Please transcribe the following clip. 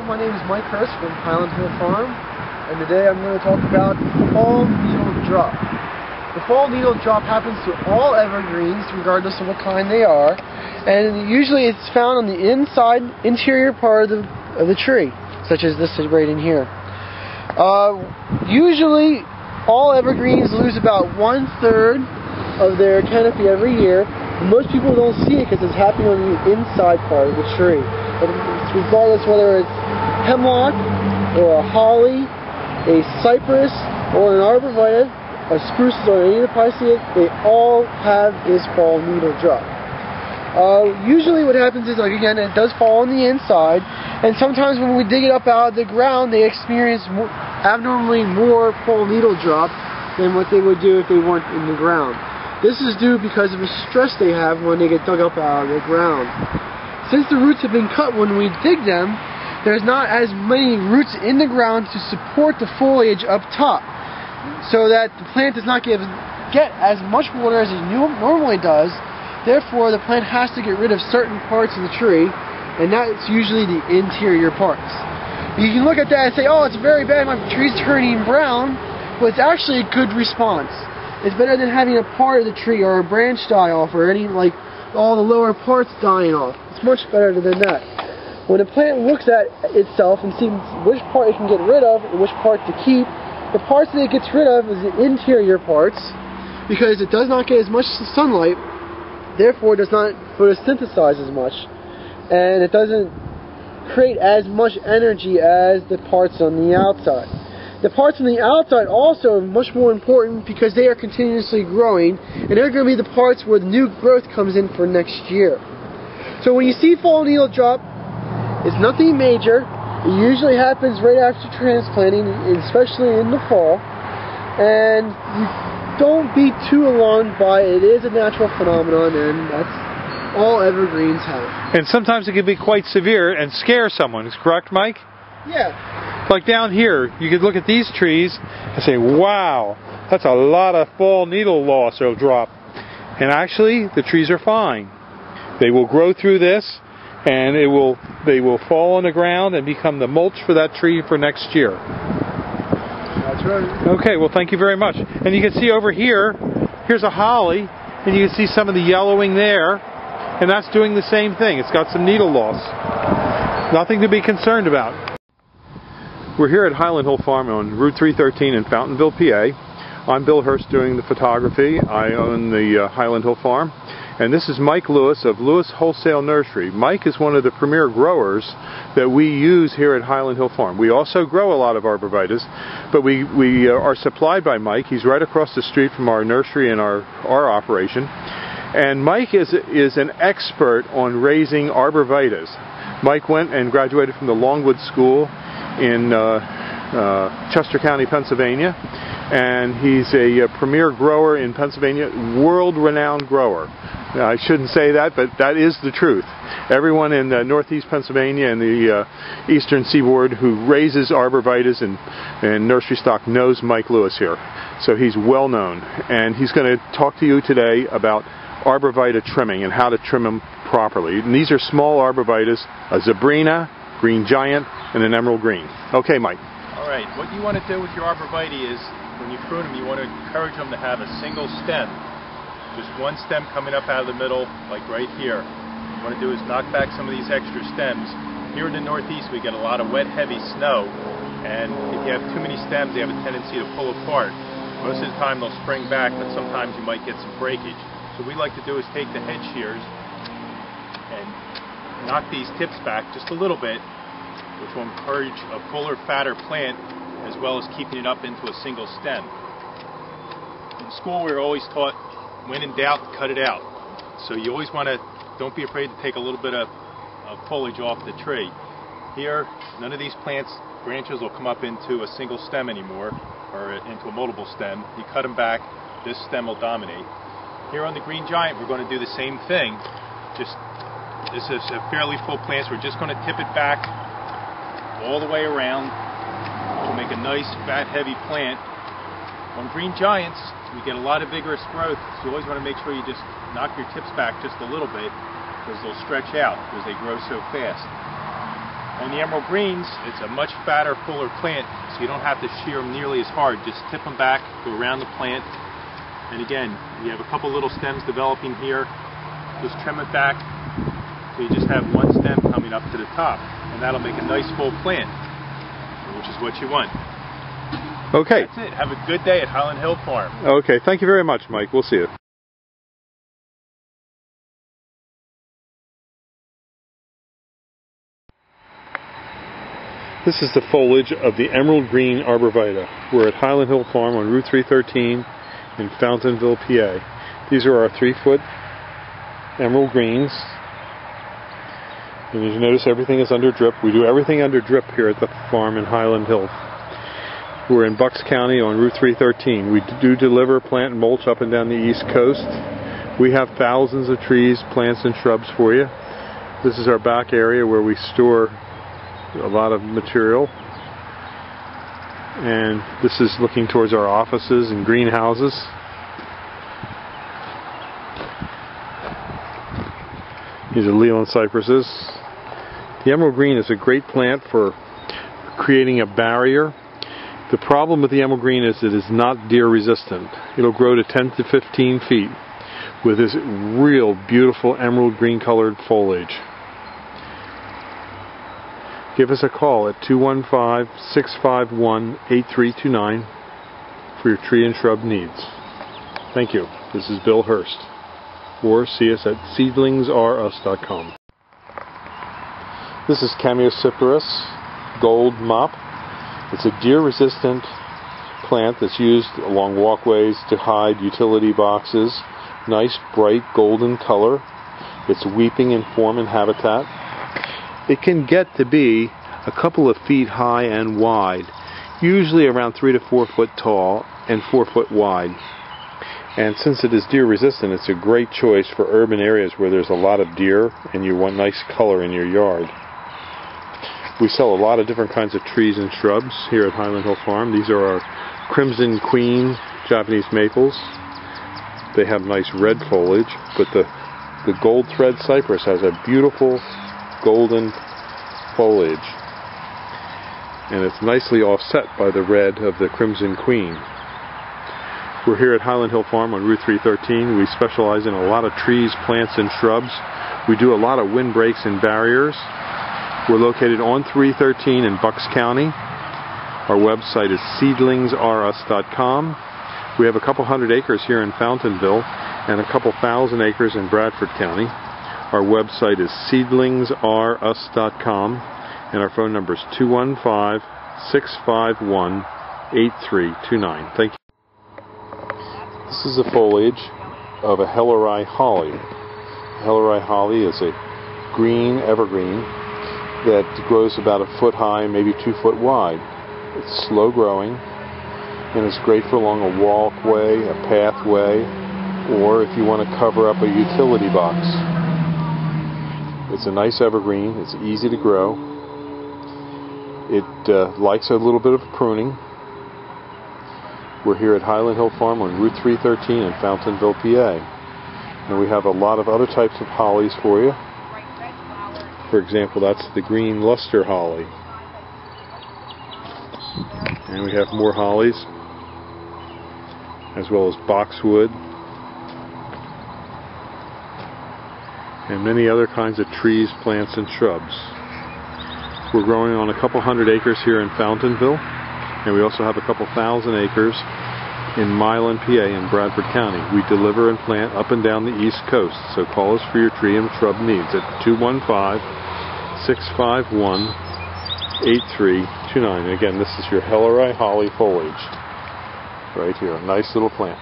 my name is Mike Hurst from Highland Farm, and today I'm going to talk about fall needle drop. The fall needle drop happens to all evergreens, regardless of what kind they are, and usually it's found on the interior part of the tree, such as this right in here. Usually, all evergreens lose about 1/3 of their canopy every year. Most people don't see it because it's happening on the inside part of the tree. But regardless whether it's hemlock or a holly, a cypress or an arborvitae, a spruce or any of the pisceae, they all have this fall needle drop. Usually what happens is, like, again, it does fall on the inside, and sometimes when we dig it up out of the ground, they experience abnormally more fall needle drop than what they would do if they weren't in the ground. This is due because of the stress they have when they get dug up out of the ground. Since the roots have been cut when we dig them, there's not as many roots in the ground to support the foliage up top, so that the plant does not get as much water as it normally does. Therefore, the plant has to get rid of certain parts of the tree, and that's usually the interior parts. You can look at that and say, oh, it's very bad, my tree's turning brown, but it's actually a good response. It's better than having a part of the tree or a branch die off or any, like, all the lower parts dying off. It's much better than that. When a plant looks at itself and sees which part it can get rid of and which part to keep, the parts that it gets rid of is the interior parts, because it does not get as much sunlight, therefore it does not photosynthesize as much, and it doesn't create as much energy as the parts on the outside. The parts on the outside also are much more important because they are continuously growing, and they're going to be the parts where the new growth comes in for next year. So when you see fall needle drop, it's nothing major. It usually happens right after transplanting, especially in the fall, and you don't be too alarmed by it. It is a natural phenomenon, and that's all evergreens have. And sometimes it can be quite severe and scare someone, is correct, Mike? Yeah. Like down here, you could look at these trees and say, wow, that's a lot of fall needle loss or drop. And actually, the trees are fine. They will grow through this, and they will fall on the ground and become the mulch for that tree for next year. That's right. Okay, well, thank you very much. And you can see over here, here's a holly, and you can see some of the yellowing there, and that's doing the same thing. It's got some needle loss. Nothing to be concerned about. We're here at Highland Hill Farm on Route 313 in Fountainville, PA. I'm Bill Hurst doing the photography. I own the Highland Hill Farm. And this is Mike Lewis of Lewis Wholesale Nursery. Mike is one of the premier growers that we use here at Highland Hill Farm. We also grow a lot of arborvitaes, but we are supplied by Mike. He's right across the street from our nursery and our operation. And Mike is an expert on raising arborvitaes. Mike went and graduated from the Longwood School in Chester County, Pennsylvania, and he's a premier grower in Pennsylvania, world-renowned grower. I shouldn't say that, but that is the truth. Everyone in northeast Pennsylvania and the eastern seaboard who raises arborvitaes and nursery stock knows Mike Lewis here. So he's well known, and he's going to talk to you today about arborvitae trimming and how to trim them properly. And these are small arborvitaes, a Zebrina, green giant, and an emerald green. Okay, Mike. All right, what you want to do with your arborvitae is, when you prune them, you want to encourage them to have a single stem. Just one stem coming up out of the middle, like right here. What you want to do is knock back some of these extra stems. Here in the Northeast, we get a lot of wet, heavy snow, and if you have too many stems, they have a tendency to pull apart. Most of the time, they'll spring back, but sometimes you might get some breakage. So what we like to do is take the head shears and knock these tips back just a little bit, which will encourage a fuller, fatter plant, as well as keeping it up into a single stem. In school, we were always taught, when in doubt, cut it out. So you always want to, don't be afraid to take a little bit of foliage off the tree. Here, none of these plants, branches will come up into a single stem anymore, or into a multiple stem. You cut them back, this stem will dominate. Here on the green giant, we're going to do the same thing. This is a fairly full plant, so we're just going to tip it back all the way around to make a nice, fat, heavy plant. On green giants, we get a lot of vigorous growth, so you always want to make sure you just knock your tips back just a little bit, because they'll stretch out because they grow so fast. On the emerald greens, it's a much fatter, fuller plant, so you don't have to shear them nearly as hard. Just tip them back, go around the plant, and again, you have a couple little stems developing here. Just trim it back, so you just have one stem coming up to the top, and that'll make a nice full plant, which is what you want. Okay. That's it. Have a good day at Highland Hill Farm. Okay, thank you very much, Mike. We'll see you. This is the foliage of the emerald green arborvitae. We're at Highland Hill Farm on Route 313 in Fountainville, PA. These are our 3-foot emerald greens. And as you notice, everything is under drip. We do everything under drip here at the farm in Highland Hill. We're in Bucks County on Route 313. We do deliver plant and mulch up and down the East Coast. We have thousands of trees, plants, and shrubs for you. This is our back area where we store a lot of material. And this is looking towards our offices and greenhouses. These are Leland cypresses. The emerald green is a great plant for creating a barrier. The problem with the emerald green is it is not deer resistant. It'll grow to 10 to 15 feet with this real beautiful emerald green colored foliage. Give us a call at 215-651-8329 for your tree and shrub needs. Thank you. This is Bill Hurst. Or see us at seedlingsrus.com. This is Cameocyparis gold mop. It's a deer-resistant plant that's used along walkways to hide utility boxes. Nice, bright, golden color. It's weeping in form and habitat. It can get to be a couple of feet high and wide, usually around 3 to 4 foot tall and 4 foot wide. And since it is deer resistant, it's a great choice for urban areas where there's a lot of deer and you want nice color in your yard. We sell a lot of different kinds of trees and shrubs here at Highland Hill Farm. These are our Crimson Queen Japanese maples. They have nice red foliage, but the gold thread cypress has a beautiful golden foliage. And it's nicely offset by the red of the Crimson Queen. We're here at Highland Hill Farm on Route 313. We specialize in a lot of trees, plants, and shrubs. We do a lot of windbreaks and barriers. We're located on 313 in Bucks County. Our website is seedlingsrus.com. We have a couple hundred acres here in Fountainville and a couple thousand acres in Bradford County. Our website is seedlingsrus.com and our phone number is 215-651-8329. Thank you. This is the foliage of a Helleri holly. Helleri holly is a green evergreen that grows about a foot high, maybe 2 foot wide. It's slow growing and it's great for along a walkway, a pathway, or if you want to cover up a utility box. It's a nice evergreen. It's easy to grow. It likes a little bit of pruning. We're here at Highland Hill Farm on Route 313 in Fountainville, PA. And we have a lot of other types of hollies for you. For example, that's the green luster holly. And we have more hollies, as well as boxwood, and many other kinds of trees, plants, and shrubs. We're growing on a couple hundred acres here in Fountainville, and we also have a couple thousand acres in Milan, PA, in Bradford County. We deliver and plant up and down the East Coast, so call us for your tree and shrub needs at 215-651-8329. Again, this is your Helleri holly foliage right here. A nice little plant.